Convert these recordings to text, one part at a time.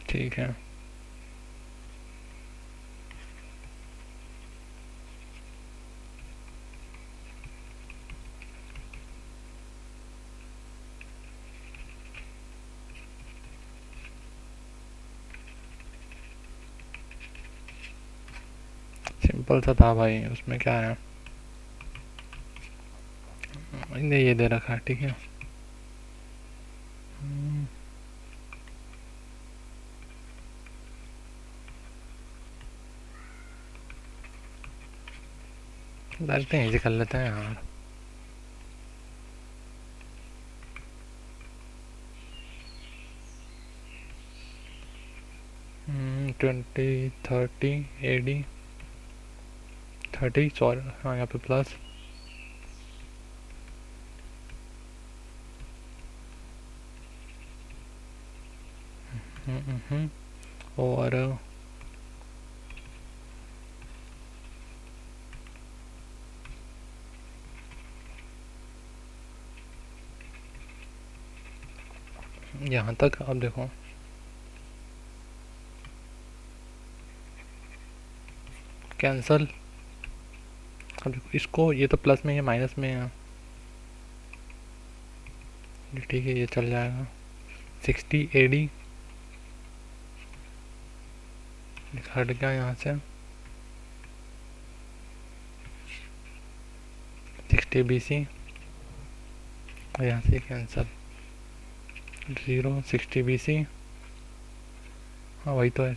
ठीक है। सिंपल सा था भाई, उसमें क्या है। इन्हें ये दे रखा है, ठीक है। डालते हैं, इसे कर लेते हैं यार। 20 30 AD 30, सॉरी हाँ यहाँ पे प्लस। और यहाँ तक अब देखो, कैंसल। अब देखो इसको, ये तो प्लस में है माइनस में है, ठीक है ये चल जाएगा। 60 AD हट गया यहाँ से। 60 BC और यहाँ से कैंसल। 60 BC, हाँ वही तो है।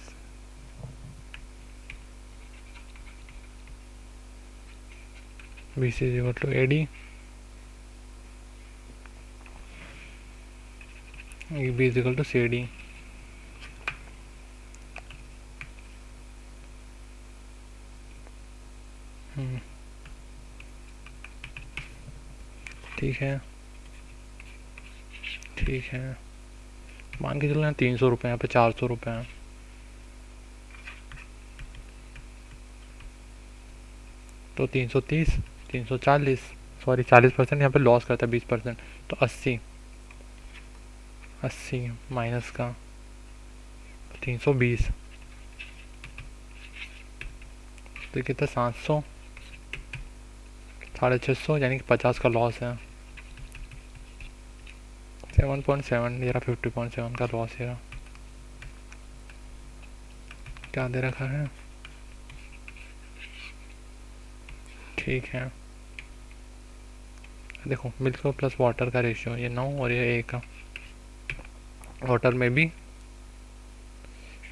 BC is equal to AD, B is equal to CD। ठीक है, ठीक है। मान के चलो यहाँ 300 रुपये, यहाँ पे 400 रुपये हैं। तो 330, 340, सॉरी 40% यहाँ पे लॉस करता है, 20%। तो 80, 80 माइनस का 320, तो कितना 700, 650, यानी कि 50 का लॉस है। 7.7 ये रहा, 50.7 का लॉस है। क्या दे रखा है, ठीक है। देखो मिल्क प्लस वाटर का रेशियो ये 9 और ये 1 का। वाटर में भी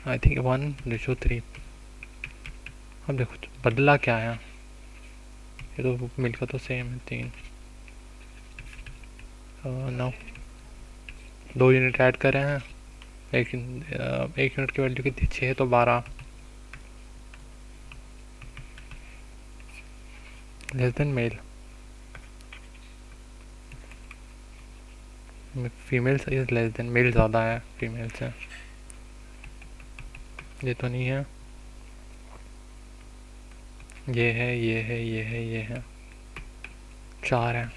आई थिंक 1:3। अब देखो बदला क्या है, ये तो मिल्क का तो सेम है, 3 9, 2 यूनिट ऐड करे हैं। एक यूनिट की वैल्यू कितनी, 6 तो 12, less than male. Females is less than male, ज़्यादा है फीमेल से। ये तो नहीं है, ये है, ये है, ये है, ये है, 4 है।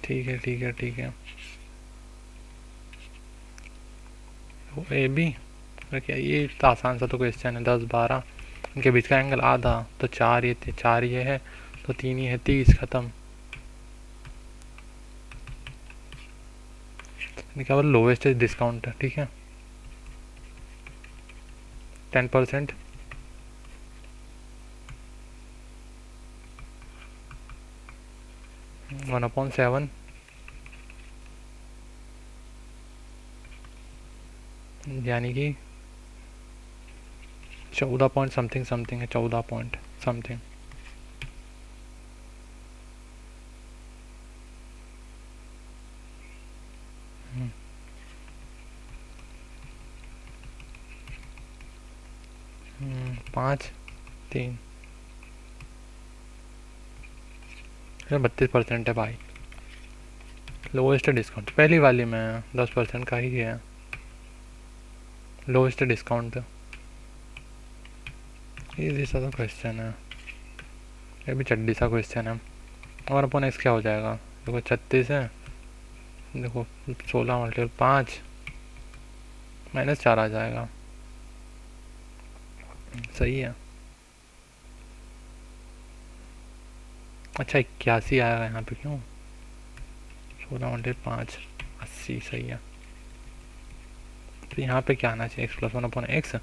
ठीक है, ठीक है, ठीक है। ए बी, क्या ये तो आसान सा तो क्वेश्चन है। 10 12 इनके बीच का एंगल आधा, तो 4 ये थे, 4 ये है, तो 3 ये है, 30 खत्म। क्या बोला, लोवेस्ट डिस्काउंट है, ठीक है। 10%, 1/7, यानी कि 14 पॉइंट समथिंग समथिंग है, 14 पॉइंट समथिंग। पाँच, 3, 32% है भाई। लोवेस्ट डिस्काउंट पहली वाली में 10% का ही है लोवेस्ट डिस्काउंट। इजी सा तो क्वेश्चन है। ये भी चड्डी सा क्वेश्चन है। और अपन एक्स क्या हो जाएगा, देखो 36 है, देखो 16 मल्टीपल 5 -4 आ जाएगा। सही है। अच्छा 81 आएगा यहाँ पे, क्यों? 16 मल्टीपल 5 80, सही है। तो यहाँ पे क्या आना चाहिए, x plus 1/x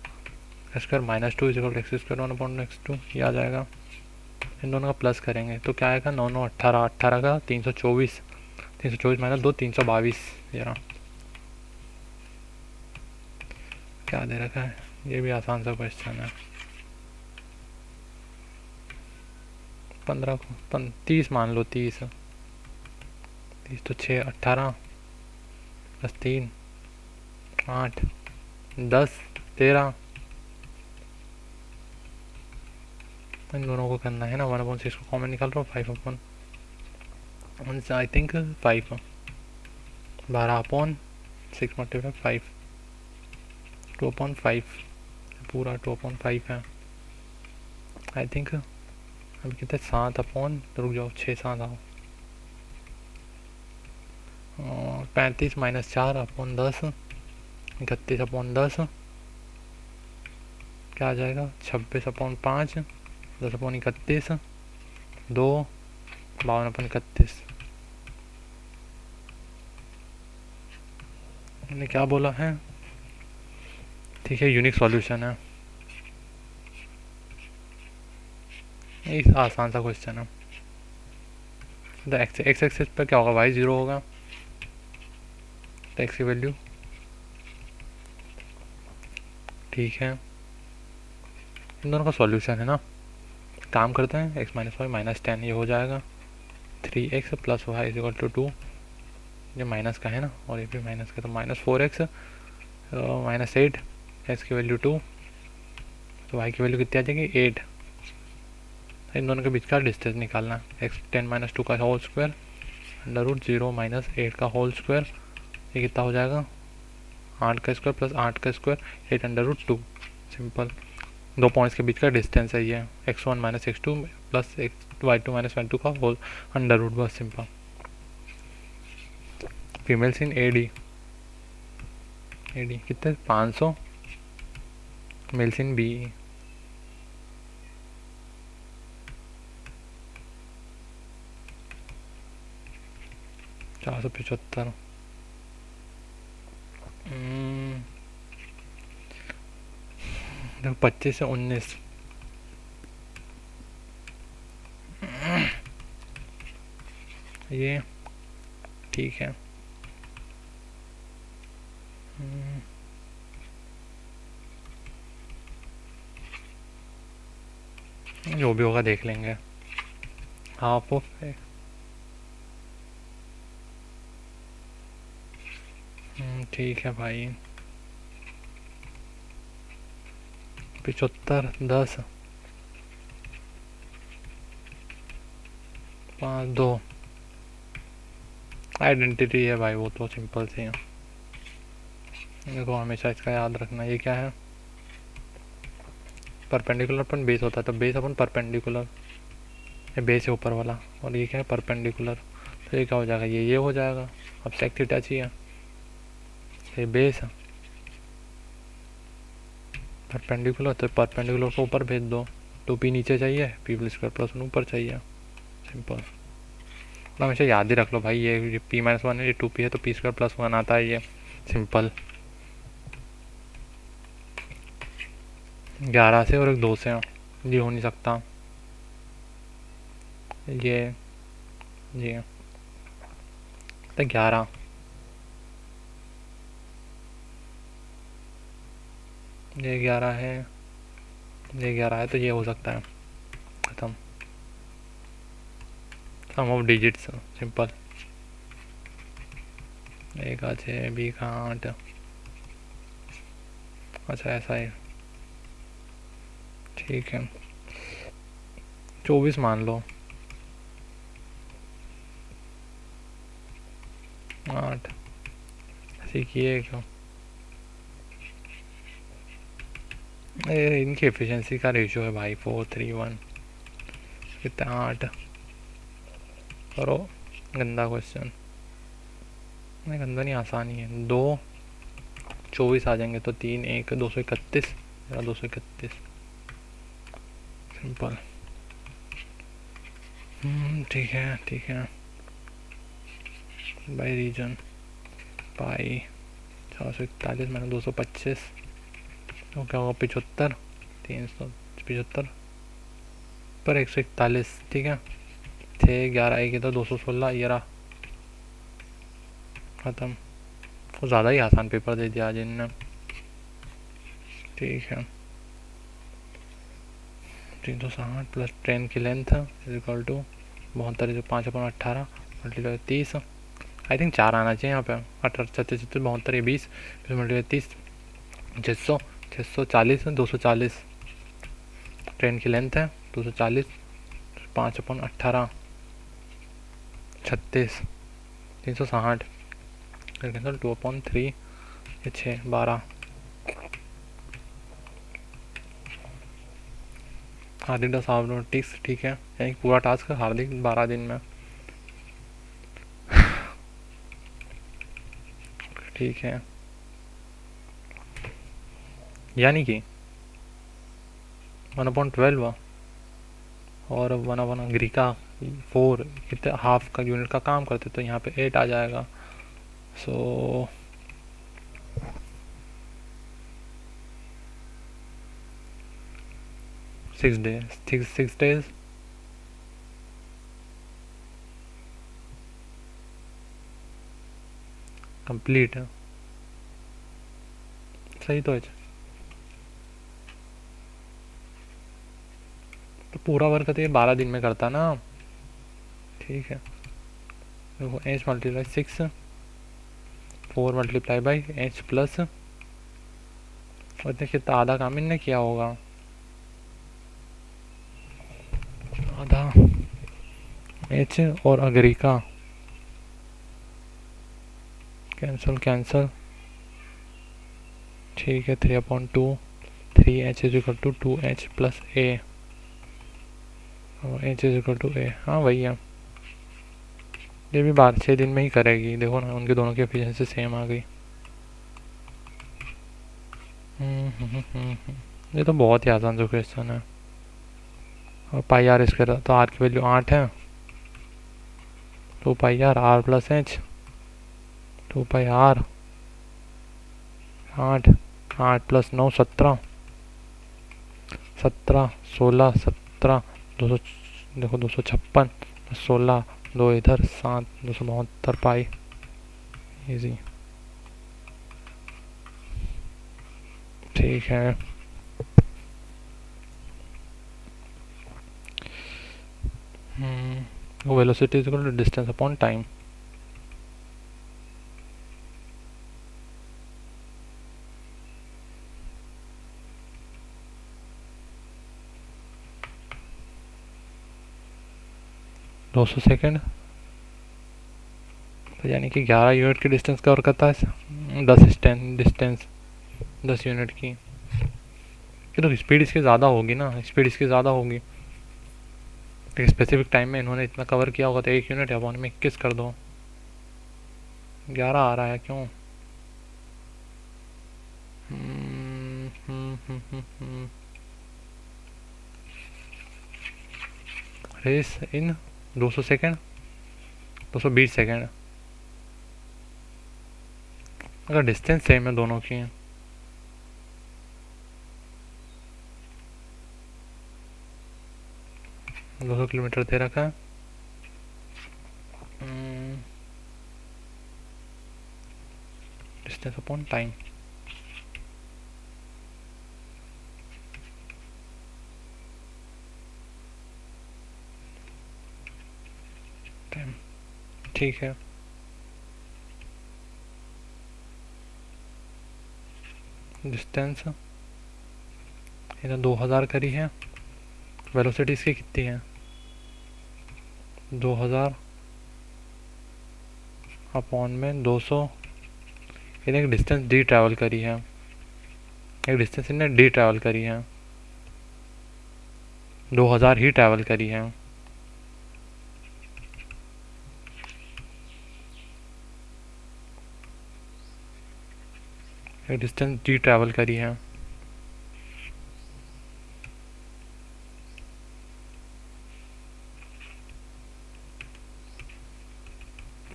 square -2 is equal x square 1/x2, ये आ जाएगा। इन दोनों का प्लस करेंगे तो क्या आएगा, 9 9 18, 18 का 324, 324 -2 322। ये रहा, क्या दे रखा है, ये भी आसान सा क्वेश्चन है। 15 को 30 मान लो, 30 तो 6 18 + 3 8 10 13। इन दोनों को करना है ना, 1/6 को कॉमन निकाल रहा हूँ, 5/, आई थिंक 5, 12/6 × 5 2/5, पूरा 2/5 है आई थिंक। अब कितने 7 रुक जाओ 6 7 आओ, 35 - 4/10, 31/10, क्या आ जाएगा, 26/5, 10/31, 2 52/31। मैंने क्या बोला है, ठीक है, यूनिक सॉल्यूशन है, ये आसान सा क्वेश्चन है। तो एक्स एक्सिस पर क्या होगा, वाई 0 होगा, तो एक्स की वैल्यू, ठीक है। इन दोनों का सॉल्यूशन है ना, काम करते हैं, x - y -10, ये हो जाएगा 3x + y = 2, ये माइनस का है ना, और ये भी माइनस का, तो -4x -8, x की वैल्यू 2, तो y की वैल्यू कितनी आ जाएगी 8। इन दोनों के बीच का डिस्टेंस निकालना है, x 10 - 2 का होल स्क्वायर √0 - 8 का होल स्क्वायर, ये कितना हो जाएगा 8 का स्क्वायर + 8 का स्क्वायर 8 √2। सिंपल, दो पॉइंट्स के बीच का डिस्टेंस है ये, x1 - x2 + y2 - y2 का होल √, बस सिंपल। फीमेल्स इन एडी कितने 500, मेल्स इन बी 475। देखो 25 से 19, ये ठीक है। जो भी होगा देख लेंगे। हाफ ऑफ ठीक है भाई। 75 10 5 2 आइडेंटिटी है भाई, वो तो सिंपल सी है। देखो हमेशा इसका याद रखना, ये क्या है, परपेंडिकुलर अपन बेस होता है, तो बेस अपन परपेंडिकुलर, ये बेस है ऊपर वाला, और ये क्या है परपेंडिकुलर, तो ये क्या हो जाएगा, ये हो जाएगा। अब सेक थीटा चाहिए, ये बेस है परपेंडिकुलर, तो परपेंडिकुलर को ऊपर भेज दो, 2p नीचे चाहिए, p² + 1 ऊपर चाहिए, सिंपल। हमेशा याद ही रख लो भाई, ये p - 1 है, ये 2p है, तो p² + 1 आता है, ये सिंपल। 11 से और एक 2 से, ये हो नहीं सकता, ये 11, ये 11 है, ये 11 है, तो ये हो सकता है, खत्म। सम ऑफ डिजिट्स सिंपल, ए का 6 बी का 8, अच्छा ऐसा है, ठीक है। 24 मान लो, 8 सीखिए क्यों, इनकी एफिशिएंसी का रेशियो है भाई 4:3:1, कितना 8 करो। गंदा क्वेश्चन, नहीं गंदा नहीं, आसानी है। 2 24 आ जाएंगे तो 3 1 231, 231 सिंपल। ठीक है ठीक है। बाई रीजन पाई 441 मैंने 225 तो क्या होगा 75, 375 पर 141। ठीक है 6 11 आएगी तो 216, ये रहा ख़त्म। वो ज़्यादा ही आसान पेपर दे दिया आज इनने। ठीक है 360 प्लस ट्रेन की length is equal to 72 5/18 multiply 30। I think 4 आना चाहिए यहाँ पे। 18 36 36 72 20 फिर मल्टीप्लाई 30 600 640 240। ट्रेन की लेंथ है 240 5/18 36 360 कैंसिल 2/3 ये 6 12। हार्दिक डस हार्मोनिक्स। ठीक है यानी पूरा टास्क हार्दिक 12 दिन में। ठीक है यानी कि 1/12 और 1/1 अग्रिका 4 कितने हाफ का यूनिट का काम करते तो यहाँ पे 8 आ जाएगा। सो 6 डेज 6 डेज कंप्लीट है। सही तो है। तो पूरा वर्क तो ये 12 दिन में करता ना। ठीक है देखो H multiply 6 4 multiply by H plus और देखिए तो आधा काम इनने किया होगा। आधा एच और अग्रिका कैंसल कैंसल। ठीक है 3/2 3h is equal to 2h plus a और h is equal to a. हाँ वही है। ये भी 6 दिन में ही करेगी। देखो ना उनके दोनों की एफिशिएंसी सेम आ गई। ये तो बहुत ही आसान जो क्वेश्चन है। और पाई आर इसके तो आर की वैल्यू 8 है 2 pi r plus h 2 pi r 8 8 plus 9 17 17 16 17 200 देखो 256 16 2 इधर 7 272 पाई इजी। ठीक है velocity is equal to distance upon time. दो 200 सेकेंड तो यानी कि 11 यूनिट की डिस्टेंस कवर करता है। 10 यूनिट की। तो स्पीड इसकी ज़्यादा होगी ना, स्पीड इसकी ज़्यादा होगी। एक स्पेसिफिक टाइम में इन्होंने इतना कवर किया होगा तो 1 यूनिट है अपॉन में 21 कर दो। 11 आ रहा है क्यों? Race in 200 second 220 second. अगर डिस्टेंस सेम है दोनों की 200 किलोमीटर दे रखा है। डिस्टेंस अपॉन टाइम ठीक है डिस्टेंस इधर 2000 करी है। वेलोसिटी इसकी कितनी है 2000 अपॉन में 200। इन्हें एक डिस्टेंस डी ट्रैवल करी है। एक डिस्टेंस इन्हें डी ट्रैवल करी है 2000 ही ट्रैवल करी है। एक डिस्टेंस जी ट्रैवल करी है।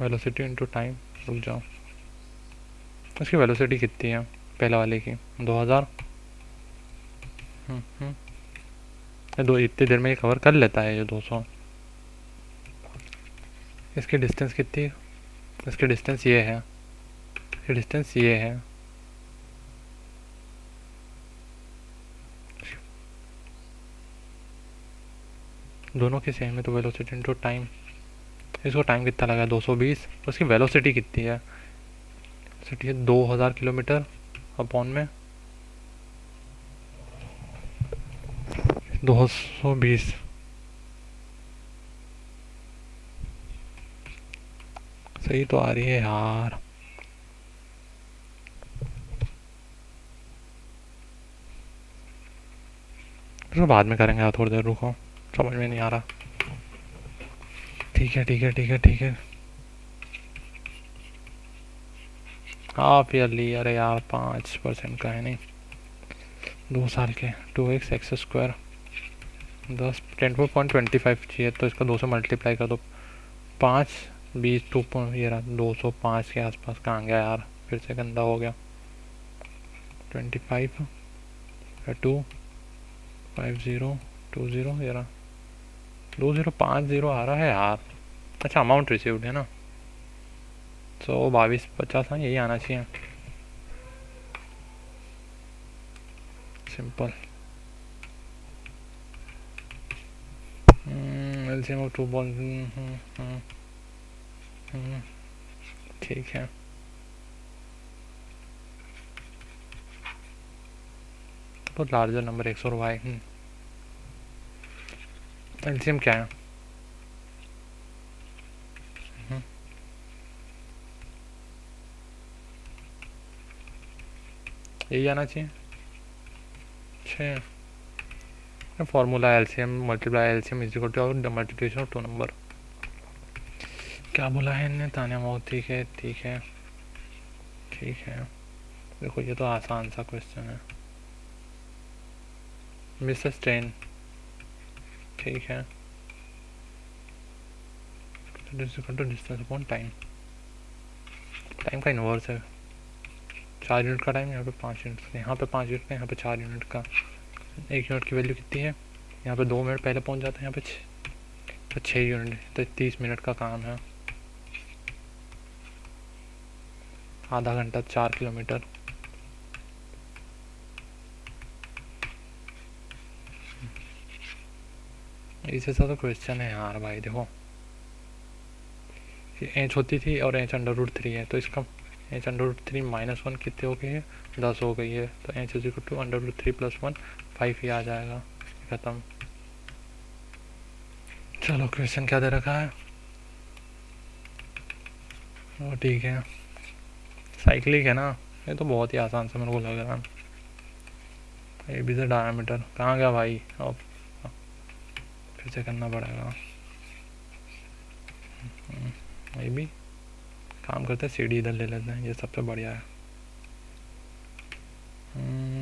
वेलोसिटी इंटू टाइम, रुक जाओ, इसकी वेलोसिटी कितनी है पहले वाले की? 2000। ये दो इतनी देर में ये कवर कर लेता है ये 200। इसकी डिस्टेंस कितनी? इसकी डिस्टेंस ये है, इसकी डिस्टेंस ये है। दोनों की सेम है, तो वेलोसिटी इंटू टाइम, इसको टाइम कितना लगा? 220। उसकी वेलोसिटी कितनी है? वेलोसिटी है 2000 किलोमीटर अपॉन में 220। सही तो आ रही है यार। इसको बाद में करेंगे यार, थोड़ी देर रुको, समझ में नहीं आ रहा। ठीक है ठीक है ठीक है ठीक है। हाफ ईयरली, अरे यार 5% का है नहीं, 2 साल के। 2x² 10 चाहिए, तो इसका 2 से मल्टीप्लाई कर दो। 5 20 ये रहा 205 के आसपास का आ गया यार, फिर से गंदा हो गया। 25 25020 ये रहा 2050 आ रहा है यार। अच्छा अमाउंट रिसीव्ड है ना, 12250, हाँ यही आना चाहिए। सिंपल। एलसीएम ऑफ 2 बॉल, ठीक है। तो लार्जर नंबर एक्स और वाई, एलसीएम क्या है? यही आना चाहिए। 6 formula LCM multiply LCM is equal to multiplication of 2 number. क्या बोला है इन्हें? तान्या बहुत ठीक है ठीक है ठीक है। देखो ये तो आसान सा क्वेश्चन है। मिसेस ट्रेन, ठीक है। डिस्टेंस अपॉन टाइम, टाइम का इन्वर्स है। 4 यूनिट का टाइम, यहाँ पे 5 यूनिट का, यहाँ पे 5 यूनिट का, यहाँ पे 4 यूनिट का। 1 यूनिट की वैल्यू कितनी है? यहाँ पे 2 मिनट पहले पहुँच जाता है, यहाँ पे 6 यूनिट, तो 30 मिनट का काम है। आधा घंटा 4 किलोमीटर। इससे सा तो क्वेश्चन है यार भाई। देखो एच होती थी और एच√3 है, तो इसका एच√3 -1 कितने हो गई है? 10 हो गई है, तो एच इज इक्वल टू √3 + 1 5 ही आ जाएगा। ख़त्म। चलो क्वेश्चन क्या दे रखा है? वो ठीक है, साइक्लिक है ना, ये तो बहुत ही आसान सा मेरे को लग रहा है। ए बी से डायमीटर कहाँ गया भाई? अब फिर से करना पड़ेगा। ये भी काम करते हैं, सीढ़ी इधर ले लेते हैं, ये सबसे बढ़िया है।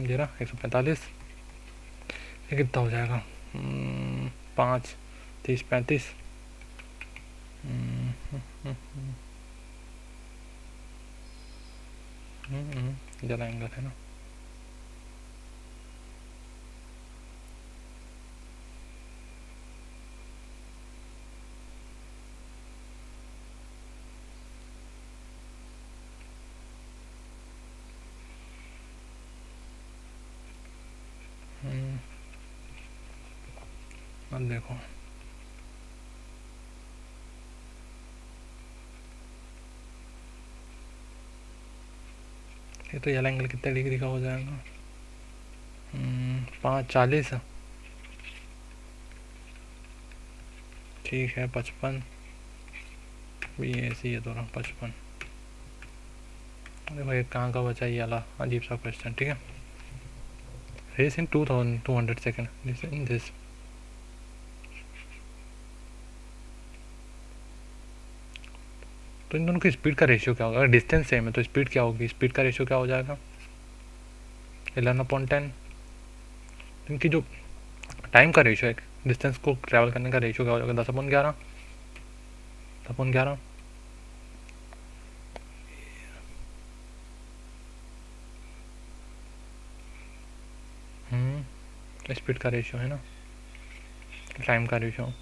जरा 145, ये कितना हो जाएगा? 5 30 35। जरा एंगल है ना। अब देखो ये तो ये एंगल कितने डिग्री का हो जाएगा? 540, ठीक है। 55 भी ऐसी है, तो 55। देखो ये कहाँ का बचा, ये वाला अजीब सा क्वेश्चन, ठीक है। Race in 2200 second in this. तो इन दोनों की स्पीड का रेशियो क्या होगा? अगर डिस्टेंस सेम है तो स्पीड क्या होगी? स्पीड का रेशियो क्या हो जाएगा? 11/10। इनकी जो टाइम का रेशो है, डिस्टेंस को ट्रैवल करने का रेशो क्या हो जाएगा, 10/11। 10/11 स्पीड का रेशो है ना, टाइम का रेशो।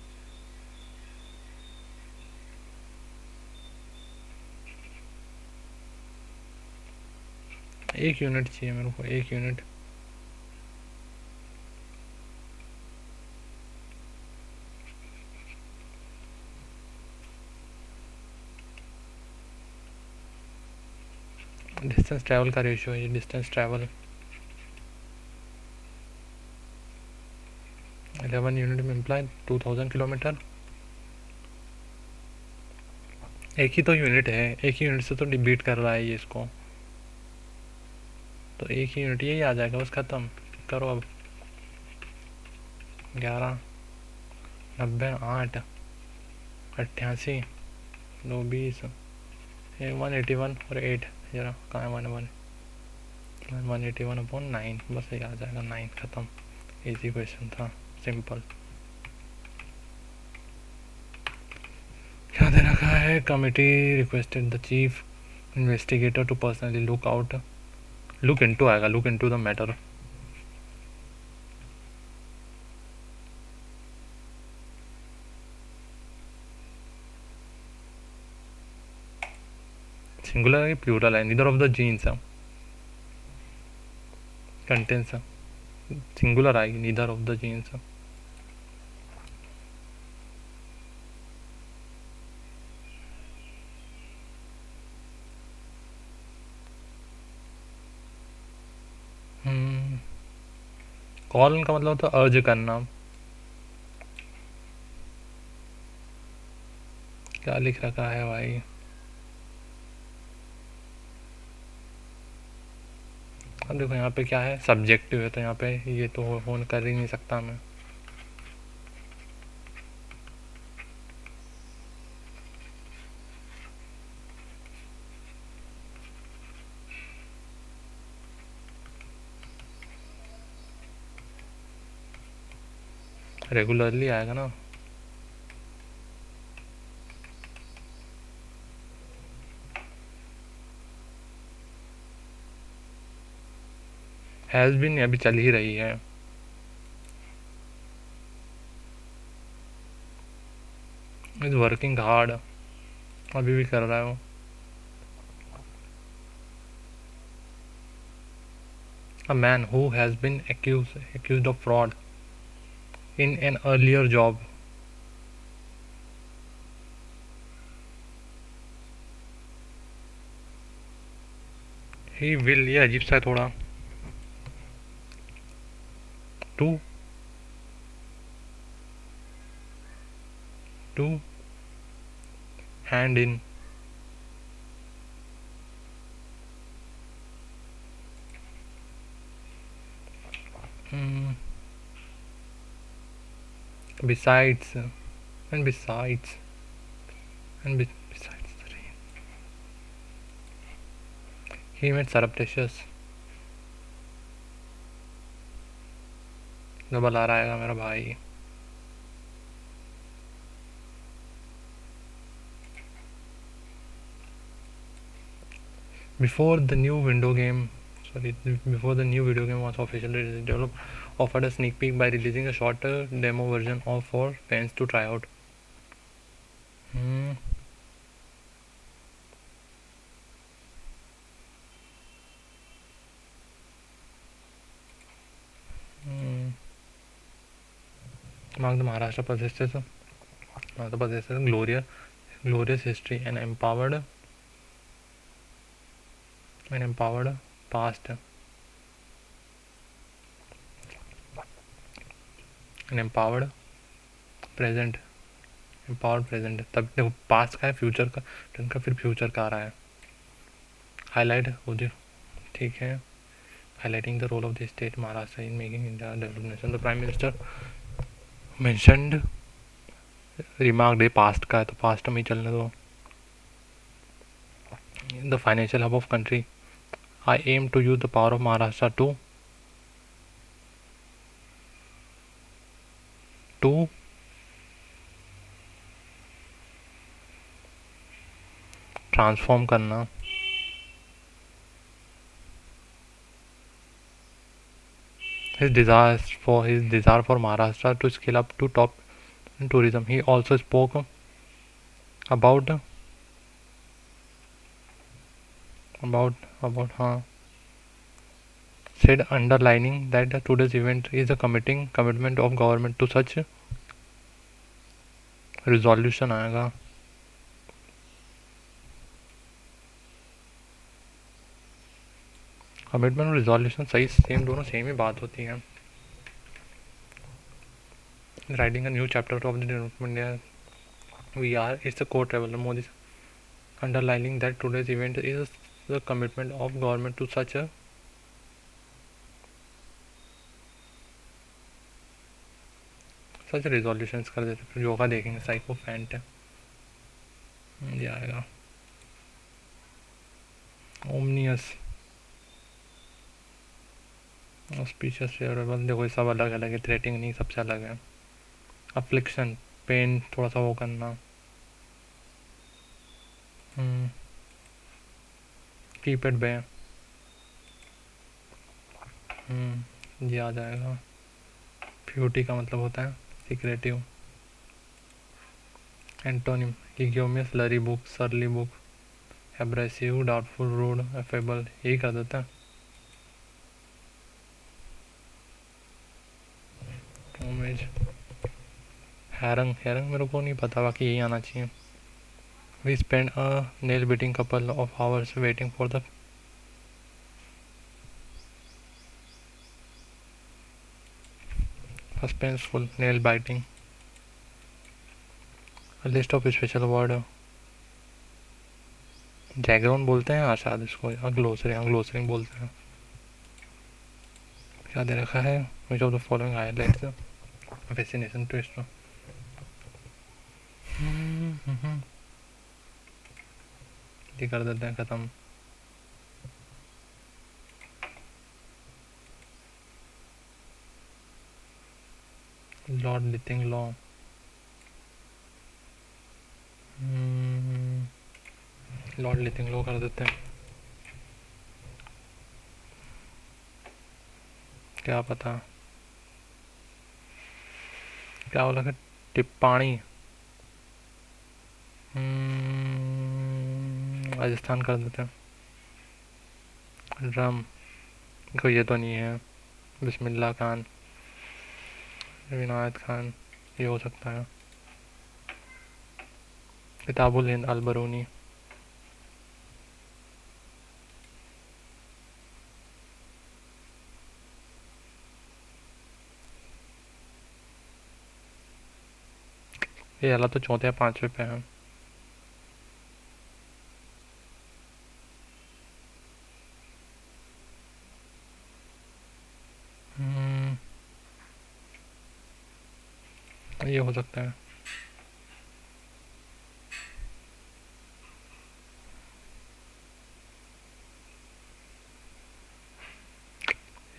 एक यूनिट चाहिए मेरे को, 1 यूनिट। डिस्टेंस ट्रैवल का रेशो है ये, डिस्टेंस ट्रैवल 11 यूनिट में इम्प्लाई 2000 किलोमीटर। एक ही तो यूनिट है, एक ही यूनिट से तो डिबीट कर रहा है ये इसको, तो एक ही यूनिट यही आ जाएगा बस, ख़त्म करो अब। 11, 90, 8, 88, 2, 20, 181 और 8, जरा कहाँ है 181/9, बस ये आ जाएगा 9, ख़त्म। इजी क्वेश्चन था, सिंपल। क्या दे रखा है, committee requested the chief investigator to personally look into आएगा, look into the matter. Singular है प्लूरल है, नीदर ऑफ द जीन्स है, कंटेंस है, सिंगुलर आएगी, नीदर ऑफ द जीन्स है। कॉल का मतलब होता है अर्ज करना। क्या लिख रखा है भाई, अब देखो यहाँ पे क्या है, सब्जेक्टिव है, तो यहाँ पे ये तो हो कर ही नहीं सकता मैं। रेगुलरली आएगा ना, हैज़ बीन अभी चल ही रही है। इज वर्किंग हार्ड, अभी भी कर रहा है वो। A man who has been accused of fraud in an earlier job. He will, ये अजीब सा है थोड़ा। To hand in, besides and besides besides the rain, he made surreptitious। Double आ रहा है मेरा भाई। Before the new video game was officially developed, offered a sneak peek by releasing a shorter demo version for fans to try out. Among the Maharashtra possesses glorious history and empowered past, an empowered present, तब देखो past का है, future का turn का, फिर future का आ रहा है। हाईलाइट हो जाए, ठीक है। Highlighting the role of the state Maharashtra in making India development, the prime minister mentioned remark day, past का है तो पास्ट में ही चलने दो। The financial hub of country, I am to use the power of Maharashtra to to transform करना, his desire for Maharashtra to scale up to top in tourism. He also spoke about said underlining that today's event is a commitment of government to such resolution आएगा. Commitment और resolution सही same, दोनों same ही बात होती है. Writing a new chapter of the development we are it's a co traveller Modi underlining that today's event is the commitment of government to such resolution कर देते. फिर योगा देखेंगे, साइको फैंट है ये आएगा. ओमनियस स्पीचेस फेवरेबल, देखो ये सब अलग अलग है, थ्रेटिंग नहीं, सबसे अलग है. अफ्लिक्शन पेन, थोड़ा सा वो करना. कीप इट बे, ये आ जाएगा. फ्यूटी का मतलब होता है सिक्रेटिव. एंटोनिम इग्योमियस लरी brusque, surly brusque, abrasive, doubtful, rude, affable, यही कर देता है. हैरंग मेरे को नहीं पता, बाकी यही आना चाहिए. We spend a nail beating couple of hours waiting for the suspenseful, nail biting. List of special word, jargon बोलते हैं शायद इसको, ग्लोसरी बोलते हैं. क्या दे रखा है, which of the following highlights fascination twist. ये कर देते हैं ख़त्म. लॉर्ड लिथिंग लॉ, लॉर्ड लिथिंग लॉ कर देते हैं. क्या पता क्या बोला है, टिप्पाणी. राजस्थान कर देते हैं. ड्रम को ये तो नहीं है. बिस्मिल्लाह खान, विनायत खान, ये हो सकता है. किताबुल हिंद अलबरूनी. ये अला तो चौथे या पांचवे पे है. ये हो सकता है.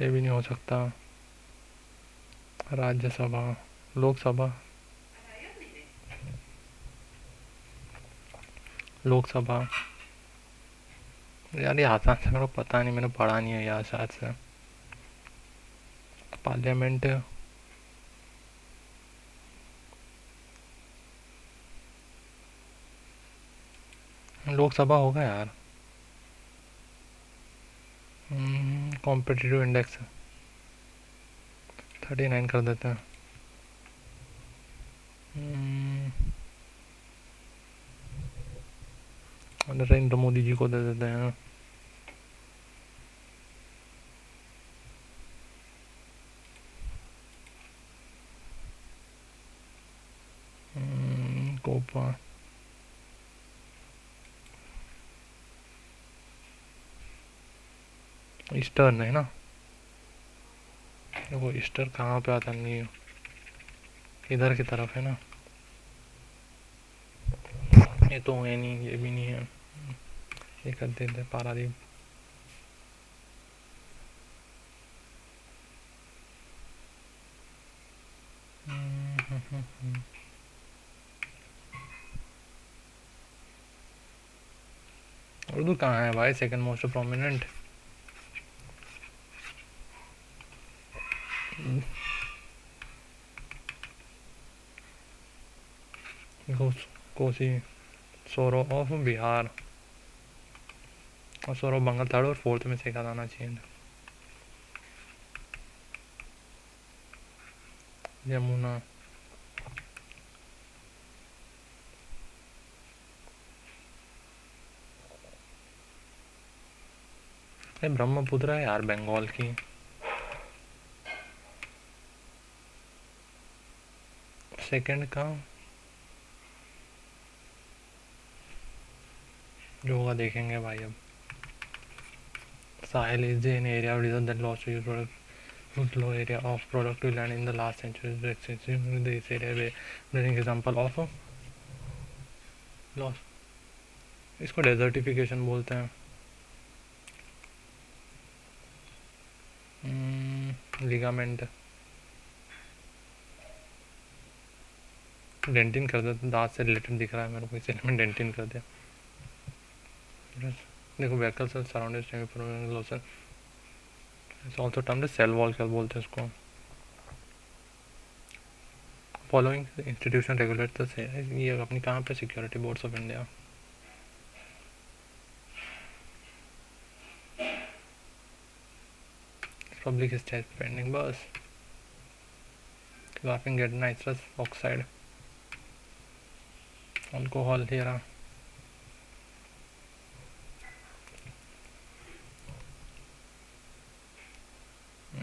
ये भी नहीं हो सकता. राज्यसभा, लोकसभा, लोकसभा. यार ये आसान से मेरे को पता नहीं, मैंने पढ़ा नहीं है यार शायद से. पार्लियामेंट, लोकसभा होगा यार. कॉम्पिटिटिव इंडेक्स 39 कर देते हैं. नरेंद्र मोदी जी को दे देते हैं. कोपा, ईस्टर्न है ना. देखो ईस्टर कहाँ पे आता नहीं है, इधर की तरफ है ना. ये तो है नहीं, ये भी नहीं है. ये कर देते पारादीप. उर्दू कहाँ है भाई, सेकंड मोस्ट प्रोमिनेंट। कोसी, सोरो ऑफ बिहार, और सोरो बंगाल थर्ड और फोर्थ में से एक आना चाहिए। यमुना, ब्रह्मपुत्र है यार बंगाल की। सेकंड का जो होगा देखेंगे भाई। अब Sahel is an area of desert that lost its product low area of productive land in the last century. This area where an example of loss, इसको डेजर्टिफिकेशन बोलते हैं। लिगामेंट, डेंटिन कर दिया, दांत से रिलेटेड दिख रहा है मेरे को, इसलिए मैंने डेंटिन कर दिया। देखो व्हीकल्स सराउंडिंग लोसन, it's also termed cell wall, क्या बोलते हैं इसको। फॉलोइंग इंस्टीट्यूशन रेगुलेटर्स है ये अपनी कहाँ पे, security boards of India. Public stage pending बस। Laughing gas nitrous oxide, alcohol हेरा।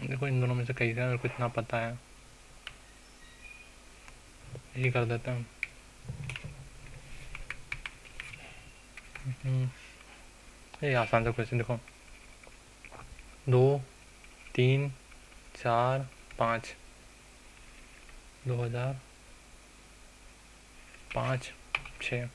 देखो इन दोनों में से कई का मेरे को इतना पता है, यही कर देते हैं। ये आसान सा क्वेश्चन देखो, 2 3 4 5, 2005 6।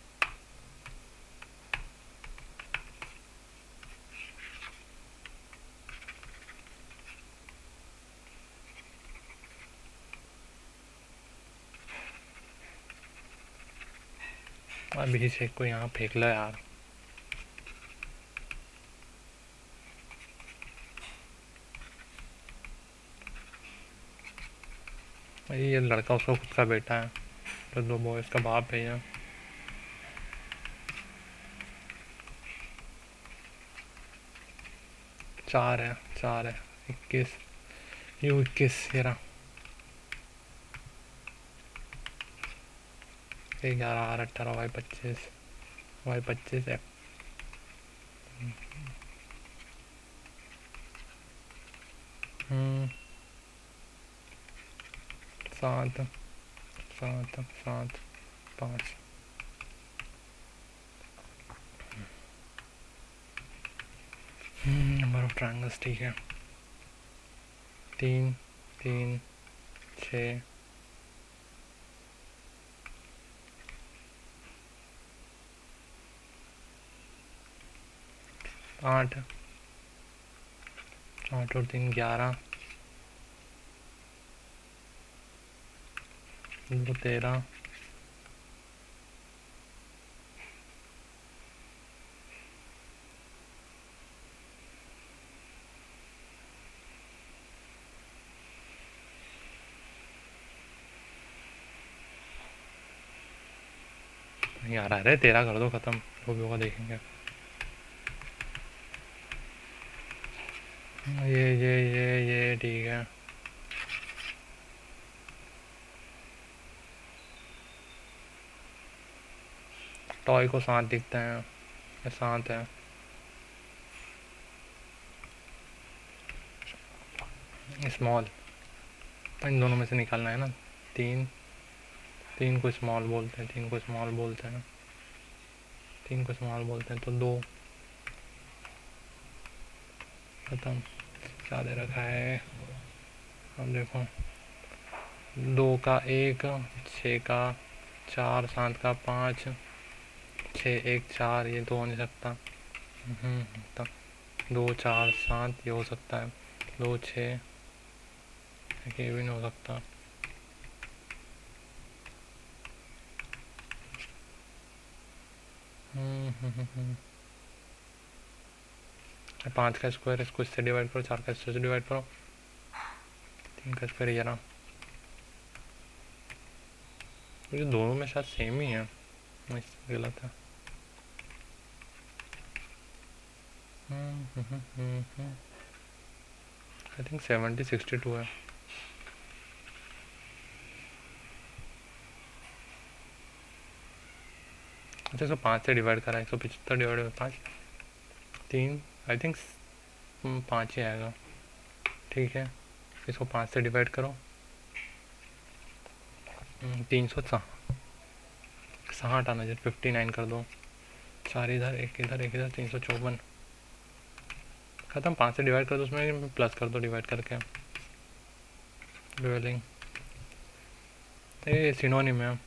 अभी से को यहाँ फेंक लो यार। ये लड़का उसका खुद का बेटा है, तो 2 बॉयज का बाप है ये। चार है 21, यू 21 ये रहा। 11 R 18 Y 25 F। 7 7 7 5। Number of triangles ठीक है, 3 3 6 8 8 और 3 11, 2 13, नहीं आ रहा है, 13 कर दो खत्म, जो भी होगा देखेंगे। ये ठीक है। टॉय को 7 दिखते हैं, ये 7 है। स्मॉल, इन दोनों में से निकालना है ना। 3 3 को स्मॉल बोलते हैं, 3 को स्मॉल बोलते हैं, 3 को स्मॉल बोलते हैं, तो 2 खत्म। क्या दे रखा है, अब देखो 2 का 1, 6 का 4, 7 का 5, 6 1 4, ये तो हो नहीं सकता। तो 2 4 7 ये हो सकता है, 2 6 ये भी नहीं हो सकता। 5 का स्क्वायर इसको इससे डिवाइड करो, 4 का इससे डिवाइड करो, 3 का स्क्वायर 11। ये दोनों में शायद सेम ही है, गलत है। आई थिंक 70/62 है। अच्छा, 105 से डिवाइड करा, 175 डिवाइड बाई 5, 3, आई थिंक 5 ही आएगा। ठीक है, इसको 5 से डिवाइड करो, 360 आना चाहिए, 59 कर दो, 4 इधर, एक इधर, एक इधर, 354 खत्म। 5 से डिवाइड कर दो, उसमें प्लस कर दो डिवाइड करके। ड्वेलिंग ये सिनोनिम है।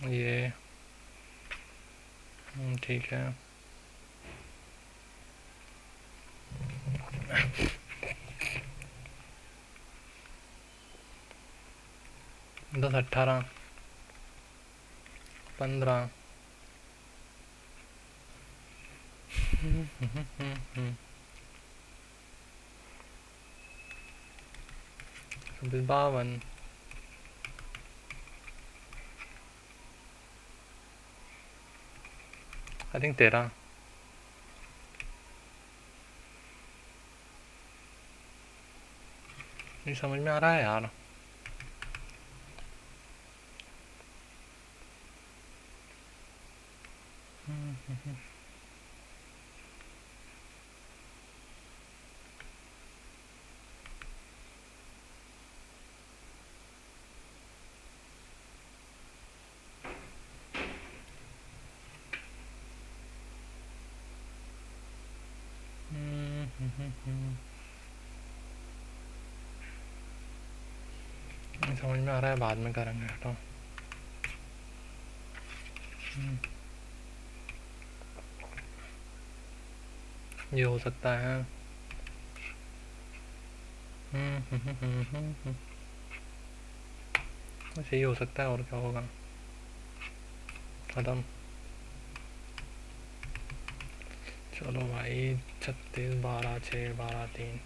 ये ठीक है। 10, 18, 15, 52, आई थिंक 13। नहीं समझ में आ रहा है यार। नहीं समझ में आ रहा है, बाद में करेंगे। हटो। ये हो सकता है। बस यही हो सकता है, और क्या होगा। खत्म। चलो भाई, 36, 12, 6, 12, 3,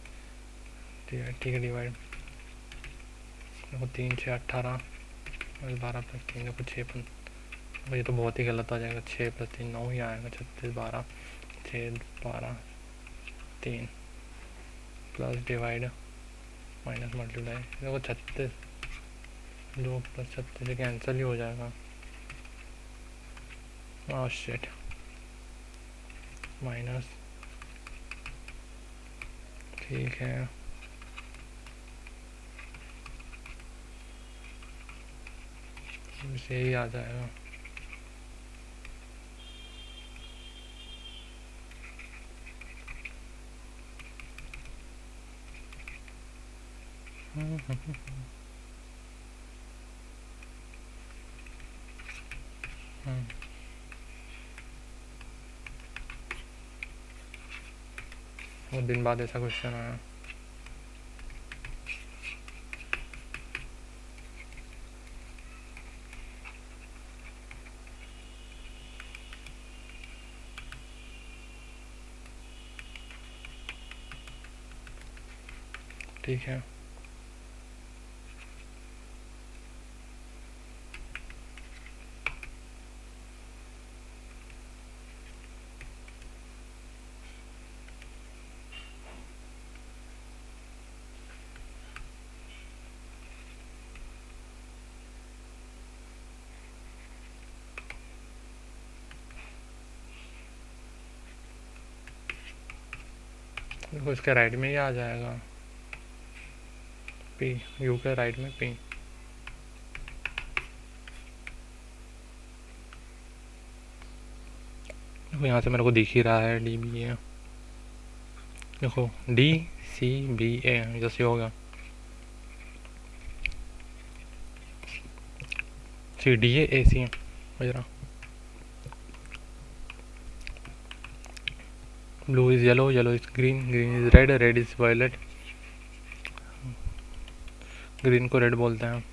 ठीक है डिवाइड। देखो 3, 6, 18, 12 प्लस 3, देखो 6, ये तो बहुत ही गलत आ जाएगा। 6 + 3 9 ही आएगा। 36, 12, 6, 12, 3 प्लस डिवाइड माइनस मल्टीप्लाई। देखो 36, 2 + 36 कैंसिल ही हो जाएगा। Oh shit, minus. ठीक है, यही आ जाएगा। बहुत दिन बाद ऐसा क्वेश्चन आया। ठीक है, देखो इसके राइट में ही आ जाएगा। पी, यू के राइट में पी। देखो यहाँ से मेरे को दिख ही रहा है DBA। देखो DCBA जैसे होगा। CDA AC है। Blue is yellow, yellow is green, green is red, red is violet. Green को रेड बोलते हैं।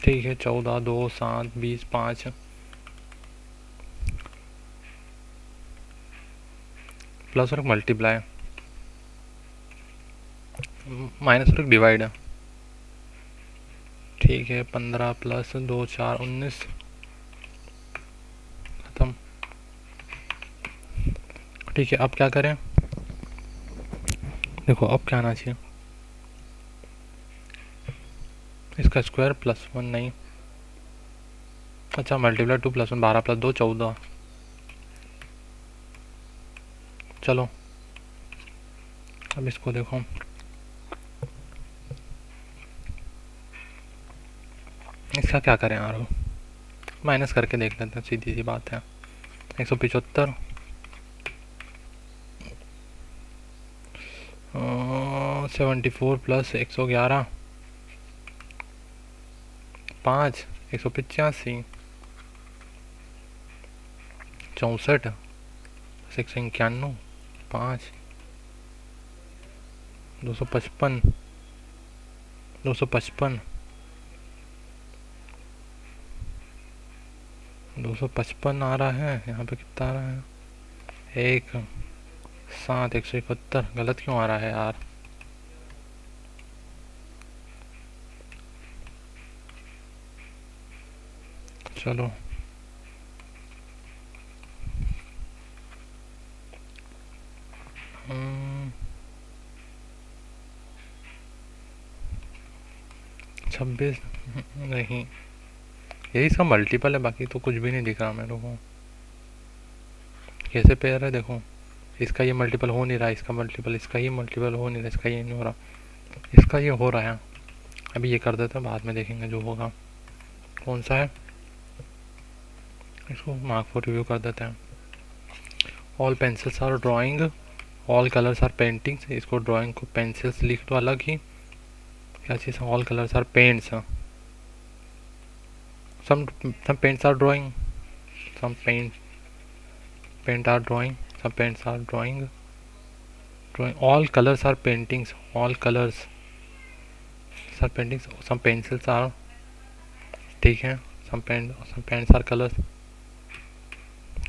ठीक है, 14 2 7 20 5 प्लस और मल्टीप्लाई माइनस और डिवाइड है। ठीक है, 15 प्लस 2 4 19 खत्म। ठीक है, अब क्या करें? देखो अब क्या आना चाहिए, इसका स्क्वायर प्लस 1 नहीं, अच्छा मल्टीप्लाई 2 प्लस 1 12 प्लस 2 14। चलो अब इसको देखो, इसका क्या करें यार, माइनस करके देख लेते हैं, सीधी सी बात है। 175 74 प्लस 111 5 185 64 191 5 255 255 255 आ रहा है, यहाँ पे कितना आ रहा है? 1 7 171 गलत क्यों आ रहा है यार? चलो 26 नहीं, यही इसका मल्टीपल है, बाकी तो कुछ भी नहीं दिख रहा मेरे को। कैसे पेयर है देखो, इसका ये मल्टीपल हो नहीं रहा, इसका मल्टीपल, इसका ये मल्टीपल हो नहीं रहा, इसका ये नहीं हो रहा, इसका ये हो रहा है। अभी ये कर देते हैं, बाद में देखेंगे जो होगा। कौन सा है, इसको मार्क फॉर रिव्यू कर देते हैं। All pencils are drawing, all colours are paintings, इसको ड्राइंग को पेंसिल्स लिख दो अलग ही। क्या चीज़ है, all colours are paints, some paints are drawing, some paint are drawing, some paints are drawing, all colors are paintings, all colors are paintings, some pencils are, ठीक है, some pens are colors,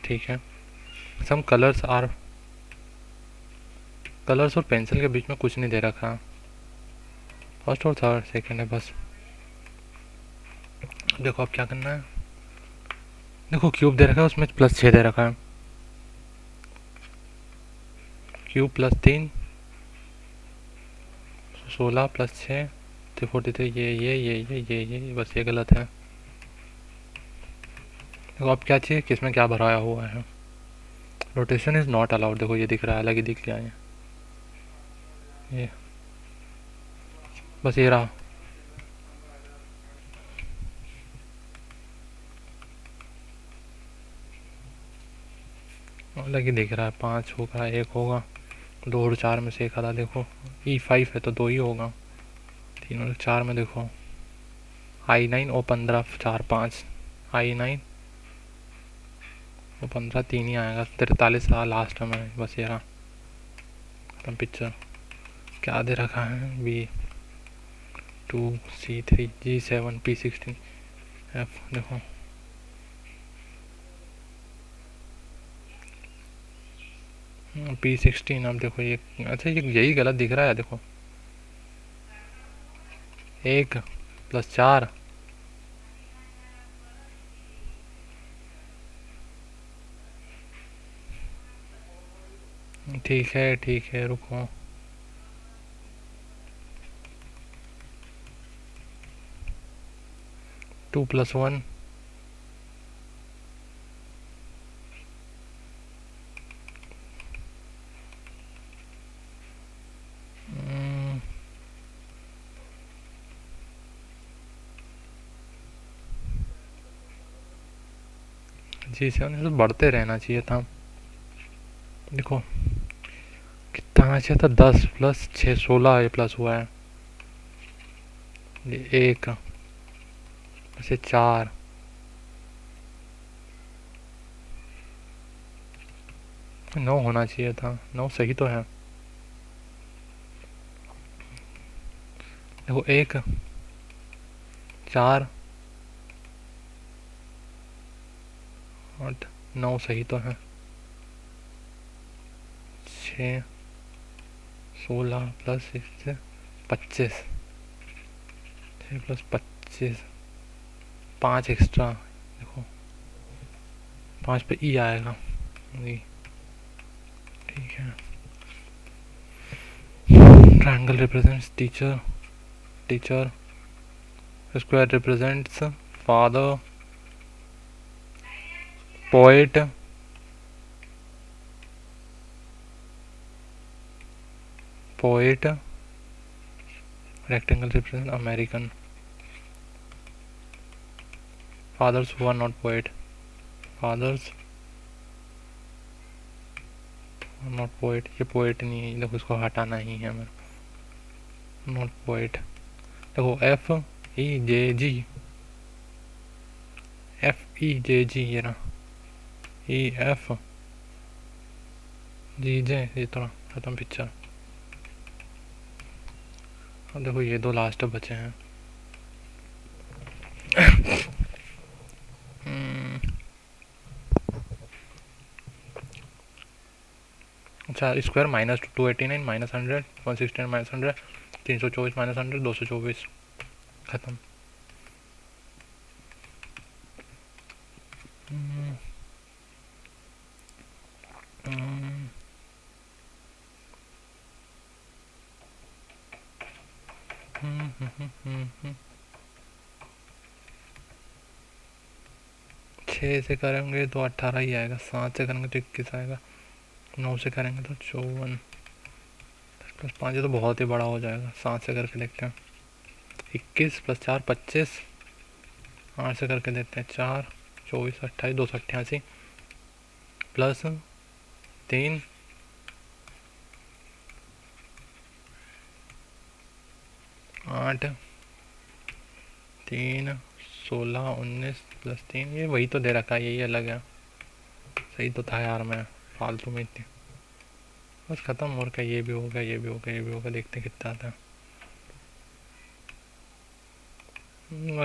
ठीक है, some colors are, colours और pencil के बीच में कुछ नहीं दे रखा, फर्स्ट और थर्ड सेकंड है बस। देखो अब क्या करना है, देखो क्यूब दे रखा है, उसमें प्लस 6 दे रखा है, क्यूब प्लस 3 16 प्लस 6 43, ये बस ये गलत है। देखो अब क्या चाहिए, किसमें क्या भराया हुआ है, रोटेशन इज़ नॉट अलाउड, देखो ये दिख रहा है, अलग ही दिख गया है ये, बस ये रहा। अलग ही दिख रहा है, 5 होगा 1 होगा, 2 और 4 में से एक आधा, देखो E5 है तो 2 ही होगा, 3 और 4 में देखो I9 और 15 4 5, I9 और 15 3 ही आएगा, 43 लास्ट में, बस ये रहा खत्म पिक्चर। क्या दे रखा है, B2 C3 G7 P16 F, देखो P16, अब देखो ये, अच्छा ये यही गलत दिख रहा है, देखो 1 प्लस 4 ठीक है रुको, टू प्लस 1 G7 तो बढ़ते रहना चाहिए था, देखो कितना आना चाहिए था, 10 प्लस 6 16 ये प्लस हुआ है, ये 1 ऐसे 4 9 होना चाहिए था, 9 सही तो है, देखो 1 4 8 9 सही तो है। 6 16 प्लस 6 25, 6 प्लस 25 5 एक्स्ट्रा। देखो 5 पे ई आएगा जी, ठीक है। Triangle represents teacher, teacher. Square represents father, poet, poet. Rectangle represent American, fathers who are not poet, fathers not poet. ये पोएट नहीं है, देखो इसको हटाना ही है मेरे, नॉट पोएट। देखो F E J G, F E J G, ये ना ई एफ जी जे, ये थोड़ा खत्म पिक्चर। अब देखो ये दो लास्ट बचे हैं। अच्छा square minus 289 minus 100 169 minus 100 324 minus 100 224, खत्म। छः से करेंगे तो 18 ही आएगा, 7 से करेंगे तो 21 आएगा, 9 से करेंगे तो 54, 10+5 तो बहुत ही बड़ा हो जाएगा। 7 से करके देखते हैं, 21 + 4 25, 8 से करके देखते हैं 4 24 28 288 प्लस 3 8 3 16 19 प्लस 3, ये वही तो दे रखा है, यही अलग है। सही तो था यार, मैं फालतू में इतनी। बस ख़त्म, और क्या, ये भी हो गया, ये भी हो गया, ये भी हो गया। देखते कितना आता है।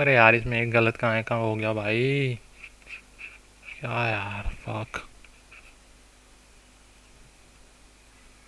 अरे यार इसमें एक गलत कहाँ है, कहाँ हो गया भाई, क्या यार, फक।